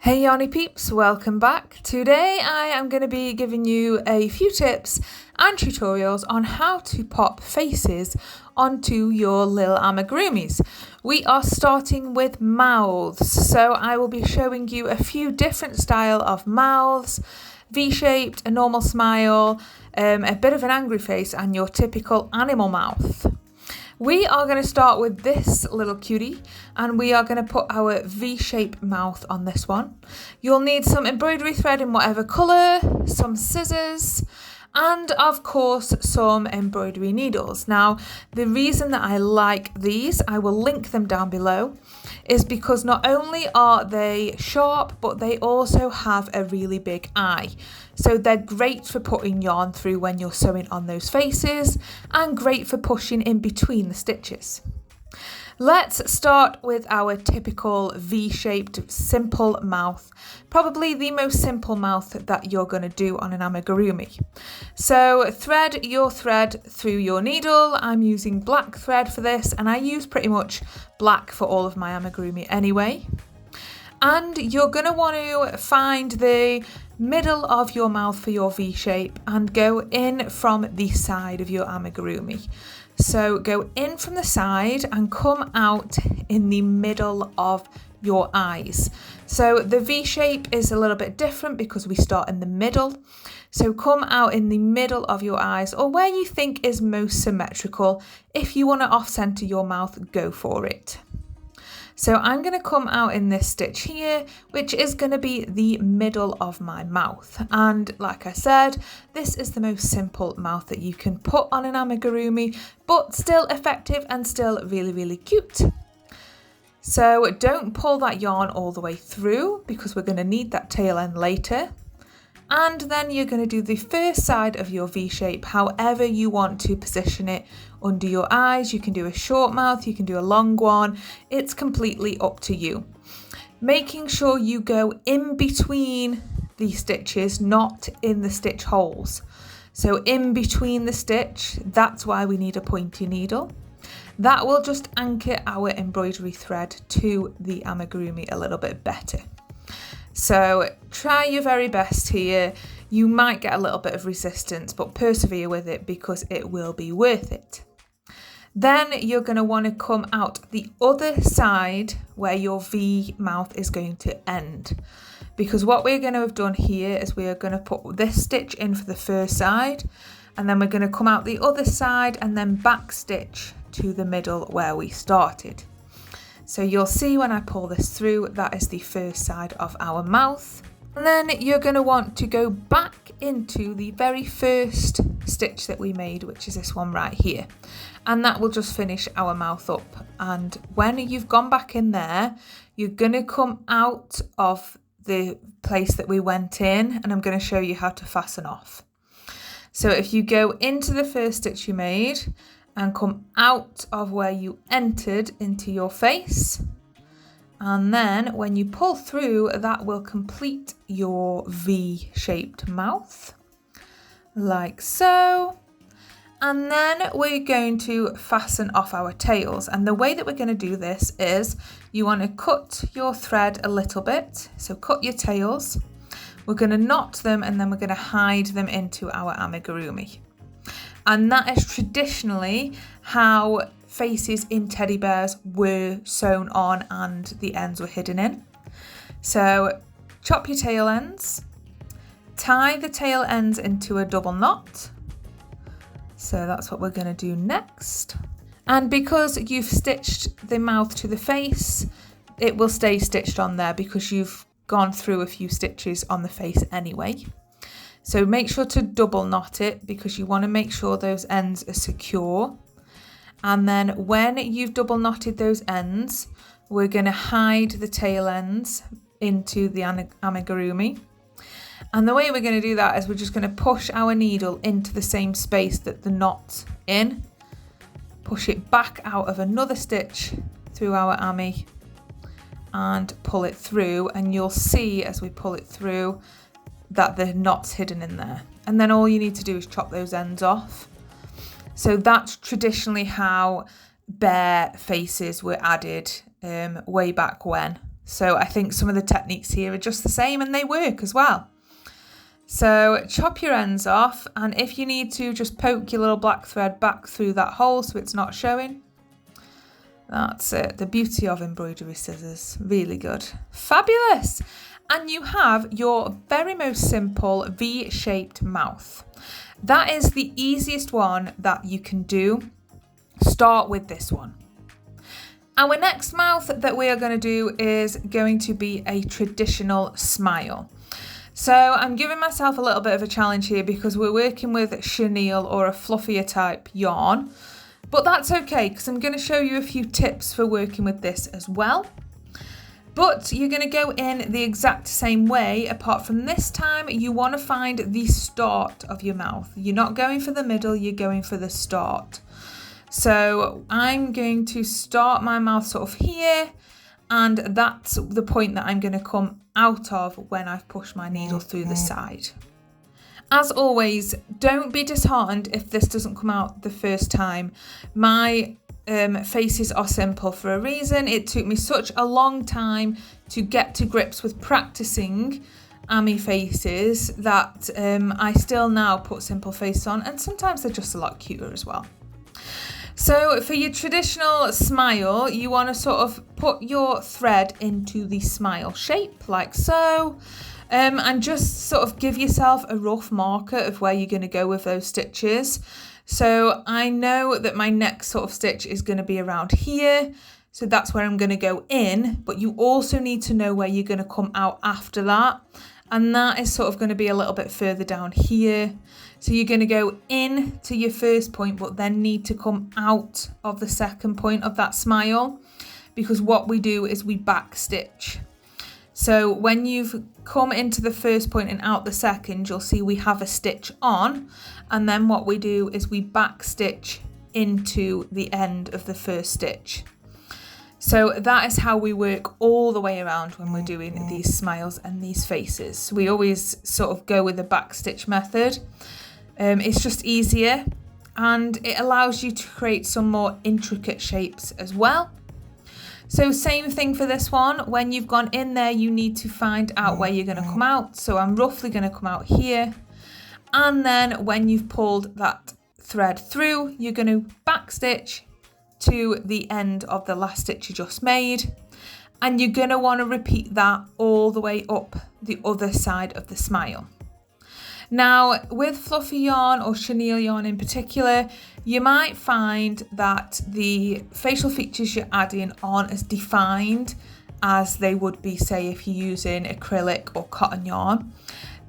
Hey yarny peeps, welcome back. Today I am going to be giving you a few tips and tutorials on how to pop faces onto your little amigurumis. We are starting with mouths, so I will be showing you a few different style of mouths, V-shaped, a normal smile, a bit of an angry face and your typical animal mouth. We are going to start with this little cutie and we are going to put our V-shaped mouth on this one. You'll need some embroidery thread in whatever colour, some scissors and of course some embroidery needles. Now the reason that I like these, I will link them down below, is because not only are they sharp but they also have a really big eye. So they're great for putting yarn through when you're sewing on those faces and great for pushing in between the stitches. Let's start with our typical V-shaped simple mouth, probably the most simple mouth that you're going to do on an amigurumi. So thread your thread through your needle. I'm using black thread for this and I use pretty much black for all of my amigurumi anyway. And you're going to want to find the middle of your mouth for your V shape and go in from the side of your amigurumi. So go in from the side and come out in the middle of your eyes. So the V shape is a little bit different because we start in the middle. So come out in the middle of your eyes or where you think is most symmetrical. If you want to off center your mouth, go for it. So I'm going to come out in this stitch here, which is going to be the middle of my mouth. And like I said, this is the most simple mouth that you can put on an amigurumi, but still effective and still really, really cute. So don't pull that yarn all the way through because we're going to need that tail end later. And then you're going to do the first side of your V shape, however you want to position it under your eyes. You can do a short mouth, you can do a long one. It's completely up to you. Making sure you go in between the stitches, not in the stitch holes. So in between the stitch, that's why we need a pointy needle. That will just anchor our embroidery thread to the amigurumi a little bit better. So try your very best here. You might get a little bit of resistance, but persevere with it because it will be worth it. Then you're going to want to come out the other side where your V mouth is going to end. Because what we're going to have done here is we are going to put this stitch in for the first side, and then we're going to come out the other side and then back stitch to the middle where we started. So you'll see when I pull this through, that is the first side of our mouth. And then you're going to want to go back into the very first stitch that we made, which is this one right here. And that will just finish our mouth up. And when you've gone back in there, you're going to come out of the place that we went in, and I'm going to show you how to fasten off. So if you go into the first stitch you made, and come out of where you entered into your face. And then when you pull through, that will complete your V-shaped mouth, like so. And then we're going to fasten off our tails. And the way that we're going to do this is you want to cut your thread a little bit. So cut your tails. We're going to knot them and then we're going to hide them into our amigurumi. And that is traditionally how faces in teddy bears were sewn on and the ends were hidden in. So chop your tail ends, tie the tail ends into a double knot. So that's what we're going to do next. And because you've stitched the mouth to the face, it will stay stitched on there because you've gone through a few stitches on the face anyway. So make sure to double knot it because you want to make sure those ends are secure. And then when you've double knotted those ends, we're going to hide the tail ends into the amigurumi. And the way we're going to do that is we're just going to push our needle into the same space that the knot's in. Push it back out of another stitch through our ami and pull it through. And you'll see as we pull it through that the knot's hidden in there. And then all you need to do is chop those ends off. So that's traditionally how bear faces were added way back when. So I think some of the techniques here are just the same and they work as well. So chop your ends off, and if you need to, just poke your little black thread back through that hole so it's not showing. That's it, the beauty of embroidery scissors, really good. Fabulous! And you have your very most simple V-shaped mouth. That is the easiest one that you can do. Start with this one. Our next mouth that we are going to do is going to be a traditional smile. So I'm giving myself a little bit of a challenge here because we're working with chenille or a fluffier type yarn, but that's okay because I'm going to show you a few tips for working with this as well. But you're going to go in the exact same way, apart from this time you want to find the start of your mouth. You're not going for the middle, you're going for the start. So I'm going to start my mouth sort of here, and that's the point that I'm going to come out of when I've pushed my needle through the side. As always, don't be disheartened if this doesn't come out the first time. My faces are simple for a reason. It took me such a long time to get to grips with practicing Ami faces that I still now put simple faces on, and sometimes they're just a lot cuter as well. So for your traditional smile, you want to sort of put your thread into the smile shape like so, and just sort of give yourself a rough marker of where you're going to go with those stitches. So I know that my next sort of stitch is going to be around here, so that's where I'm going to go in, but you also need to know where you're going to come out after that, and that is sort of going to be a little bit further down here. So you're going to go in to your first point, but then need to come out of the second point of that smile, because what we do is we back stitch. So when you've come into the first point and out the second, you'll see we have a stitch on, and then what we do is we back stitch into the end of the first stitch. So that is how we work all the way around when we're doing these smiles and these faces. We always sort of go with the back stitch method. It's just easier, and it allows you to create some more intricate shapes as well. So same thing for this one. When you've gone in there, you need to find out where you're going to come out. So I'm roughly going to come out here, and then when you've pulled that thread through, you're going to back stitch to the end of the last stitch you just made, and you're going to want to repeat that all the way up the other side of the smile. Now, with fluffy yarn or chenille yarn in particular, you might find that the facial features you're adding aren't as defined as they would be, say, if you're using acrylic or cotton yarn.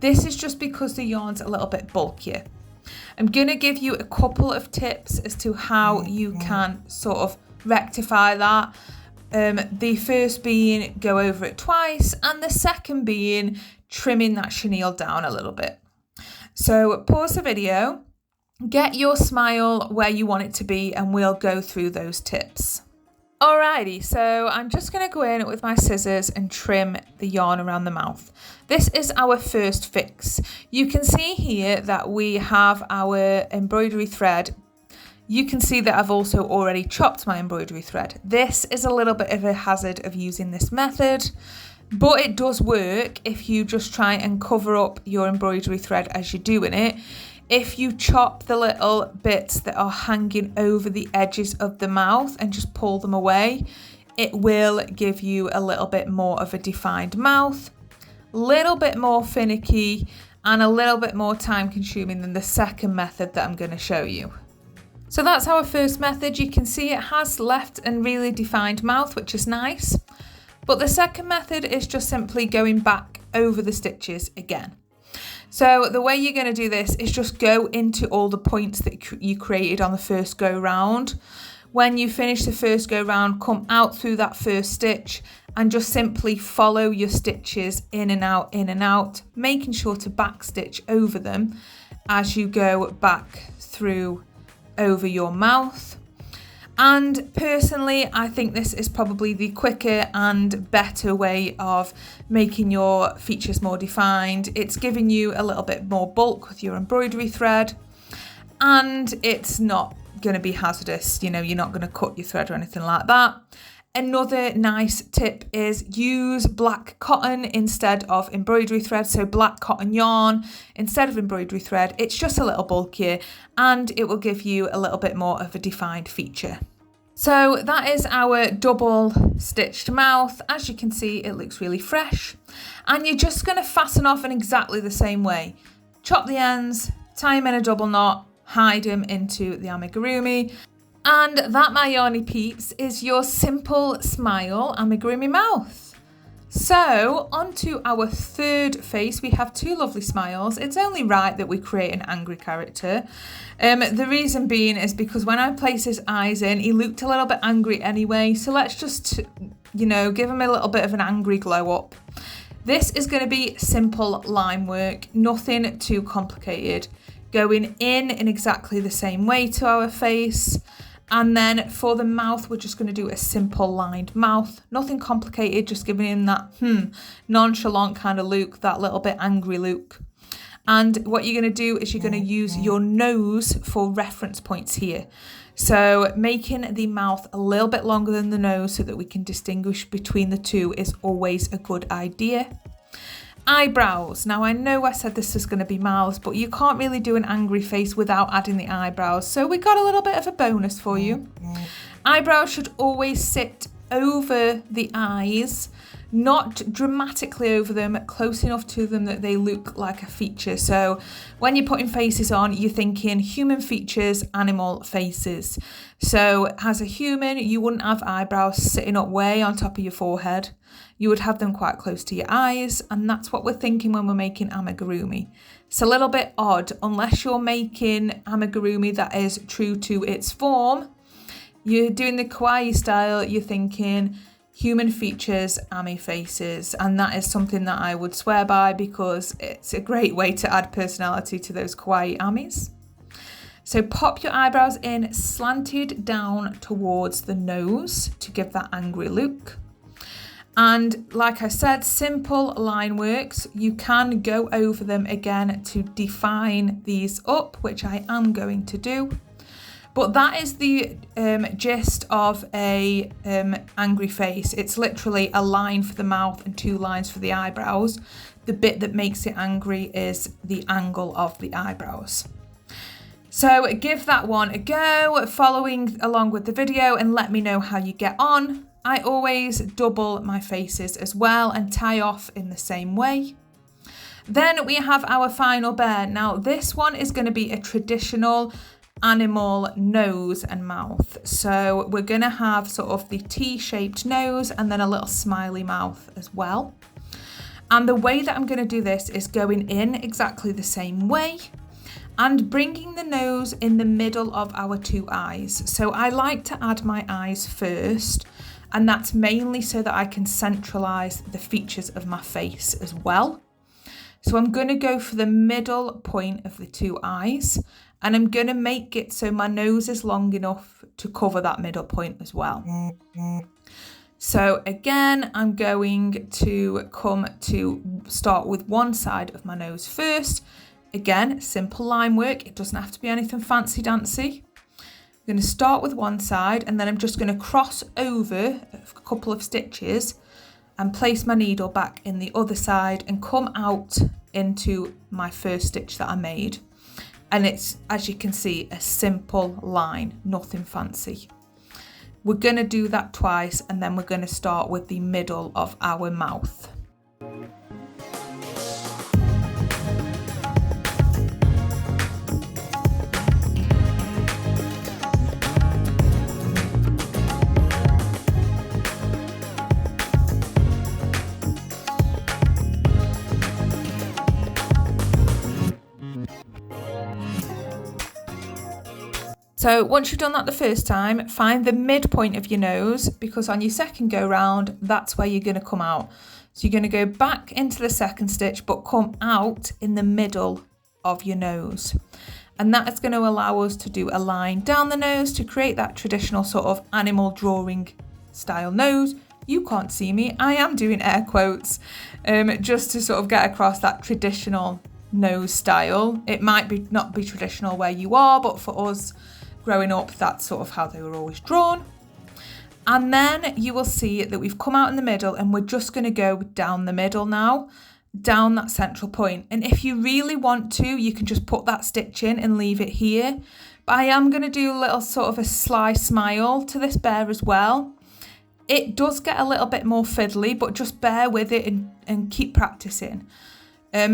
This is just because the yarn's a little bit bulkier. I'm going to give you a couple of tips as to how you can sort of rectify that. The first being go over it twice, and the second being trimming that chenille down a little bit. So pause the video, get your smile where you want it to be, and we'll go through those tips. Alrighty, so I'm just going to go in with my scissors and trim the yarn around the mouth. This is our first fix. You can see here that we have our embroidery thread. You can see that I've also already chopped my embroidery thread. This is a little bit of a hazard of using this method, but it does work if you just try and cover up your embroidery thread as you're doing it. If you chop the little bits that are hanging over the edges of the mouth and just pull them away, it will give you a little bit more of a defined mouth, a little bit more finicky, and a little bit more time consuming than the second method that I'm going to show you. So that's our first method. You can see it has left and really defined mouth, which is nice. But the second method is just simply going back over the stitches again. So the way you're going to do this is just go into all the points that you created on the first go round. When you finish the first go round, come out through that first stitch and just simply follow your stitches in and out, making sure to back stitch over them as you go back through over your mouth. And personally, I think this is probably the quicker and better way of making your features more defined. It's giving you a little bit more bulk with your embroidery thread, and it's not going to be hazardous. You know, you're not going to cut your thread or anything like that. Another nice tip is use black cotton instead of embroidery thread. So black cotton yarn instead of embroidery thread. It's just a little bulkier and it will give you a little bit more of a defined feature. So that is our double stitched mouth. As you can see, it looks really fresh. And you're just going to fasten off in exactly the same way. Chop the ends, tie them in a double knot, hide them into the amigurumi. And that, my yarny peeps, is your simple smile amigurumi mouth. So onto our third face. We have two lovely smiles. It's only right that we create an angry character. The reason being is because when I placed his eyes in, he looked a little bit angry anyway. So let's just, give him a little bit of an angry glow up. This is going to be simple line work, nothing too complicated. Going in exactly the same way to our face. And then for the mouth, we're just going to do a simple lined mouth. Nothing complicated, just giving him that nonchalant kind of look, that little bit angry look. And what you're going to do is you're going to use your nose for reference points here. So making the mouth a little bit longer than the nose so that we can distinguish between the two is always a good idea. Eyebrows. Now I know I said this is going to be mouths, but you can't really do an angry face without adding the eyebrows. So we got a little bit of a bonus for you. Eyebrows should always sit over the eyes, not dramatically over them, close enough to them that they look like a feature. So when you're putting faces on, you're thinking human features, animal faces. So as a human, you wouldn't have eyebrows sitting up way on top of your forehead. You would have them quite close to your eyes, and that's what we're thinking when we're making amigurumi. It's a little bit odd, unless you're making amigurumi that is true to its form. You're doing the kawaii style, you're thinking human features, ami faces, and that is something that I would swear by because it's a great way to add personality to those kawaii amis. So pop your eyebrows in slanted down towards the nose to give that angry look. And like I said, simple line works. You can go over them again to define these up, which I am going to do. But that is the gist of a angry face. It's literally a line for the mouth and two lines for the eyebrows. The bit that makes it angry is the angle of the eyebrows. So give that one a go, following along with the video, and let me know how you get on. I always double my faces as well and tie off in the same way. Then we have our final bear. Now this one is going to be a traditional animal nose and mouth. So we're going to have sort of the T-shaped nose and then a little smiley mouth as well. And the way that I'm going to do this is going in exactly the same way and bringing the nose in the middle of our two eyes. So I like to add my eyes first, and that's mainly so that I can centralize the features of my face as well. So I'm going to go for the middle point of the two eyes, and I'm going to make it so my nose is long enough to cover that middle point as well. So again, I'm going to come to start with one side of my nose first. Again, simple line work. It doesn't have to be anything fancy dancy. I'm going to start with one side, and then I'm just going to cross over a couple of stitches and place my needle back in the other side and come out into my first stitch that I made. And it's, as you can see, a simple line, nothing fancy. We're going to do that twice, and then we're going to start with the middle of our mouth. So once you've done that the first time, find the midpoint of your nose, because on your second go round, that's where you're going to come out. So you're going to go back into the second stitch, but come out in the middle of your nose. And that is going to allow us to do a line down the nose to create that traditional sort of animal drawing style nose. You can't see me, I am doing air quotes, just to sort of get across that traditional nose style. It might not be traditional where you are, but for us, growing up, that's sort of how they were always drawn. And then you will see that we've come out in the middle, and we're just going to go down the middle now, down that central point. And if you really want to, you can just put that stitch in and leave it here. But I am going to do a little sort of a sly smile to this bear as well. It does get a little bit more fiddly, but just bear with it and keep practicing.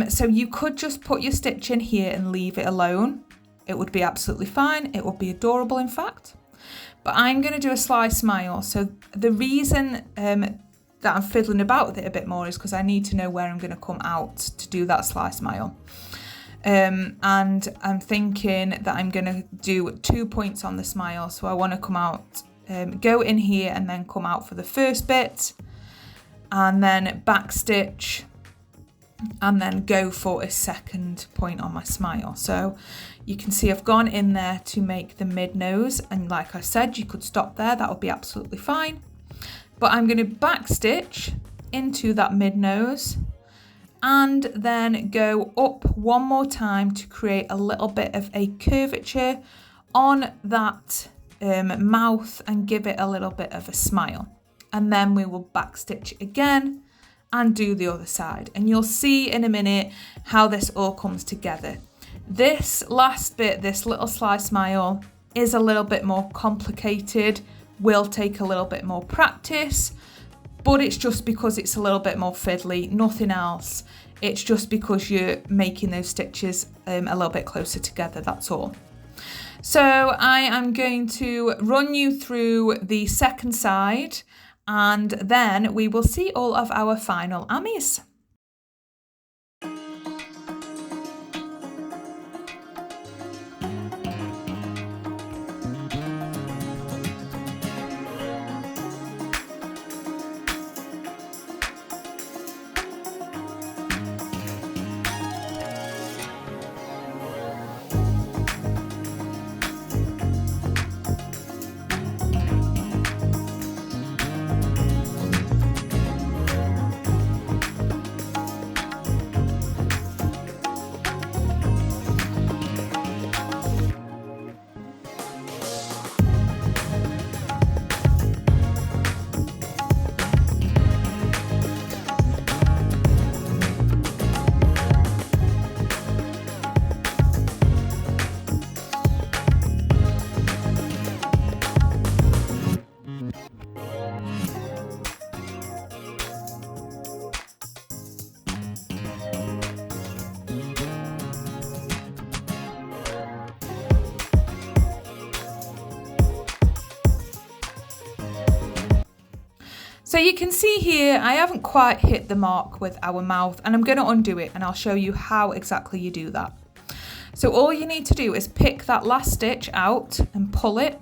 So you could just put your stitch in here and leave it alone. It would be absolutely fine. It would be adorable, in fact. But I'm going to do a sly smile. So the reason that I'm fiddling about with it a bit more is because I need to know where I'm going to come out to do that sly smile. And I'm thinking that I'm going to do 2 points on the smile. So I want to come out, go in here and then come out for the first bit, and then back stitch, and then go for a second point on my smile. So you can see I've gone in there to make the mid nose, and like I said, you could stop there, that would be absolutely fine. But I'm going to back stitch into that mid nose and then go up one more time to create a little bit of a curvature on that mouth and give it a little bit of a smile. And then we will back stitch again and do the other side, and you'll see in a minute how this all comes together. This last bit, this little sly smile, is a little bit more complicated, will take a little bit more practice, but it's just because it's a little bit more fiddly, nothing else. It's just because you're making those stitches a little bit closer together, that's all. So I am going to run you through the second side, and then we will see all of our final amis. So you can see here, I haven't quite hit the mark with our mouth, and I'm going to undo it and I'll show you how exactly you do that. So all you need to do is pick that last stitch out and pull it,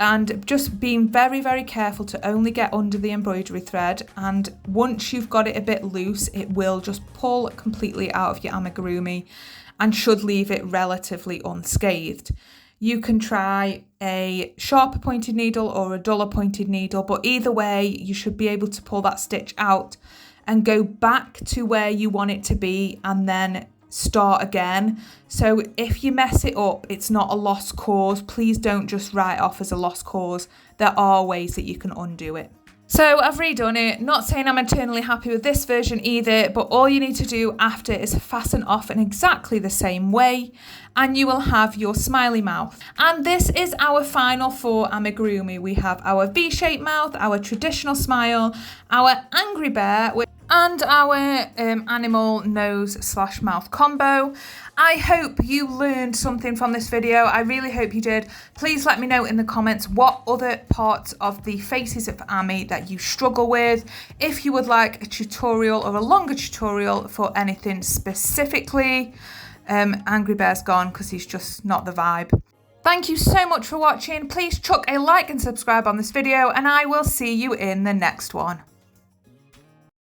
and just being very, very careful to only get under the embroidery thread. And once you've got it a bit loose, it will just pull completely out of your amigurumi and should leave it relatively unscathed. You can try a sharper pointed needle or a duller pointed needle, but either way, you should be able to pull that stitch out and go back to where you want it to be and then start again. So if you mess it up, it's not a lost cause. Please don't just write it off as a lost cause. There are ways that you can undo it. So I've redone it, not saying I'm eternally happy with this version either, but all you need to do after is fasten off in exactly the same way, and you will have your smiley mouth. And this is our final 4 amigurumi. We have our V-shaped mouth, our traditional smile, our angry bear, and our animal nose/mouth combo. I hope you learned something from this video. I really hope you did. Please let me know in the comments what other parts of the faces of Ami that you struggle with. If you would like a tutorial or a longer tutorial for anything specifically. Angry Bear's gone because he's just not the vibe. Thank you so much for watching. Please chuck a like and subscribe on this video, and I will see you in the next one.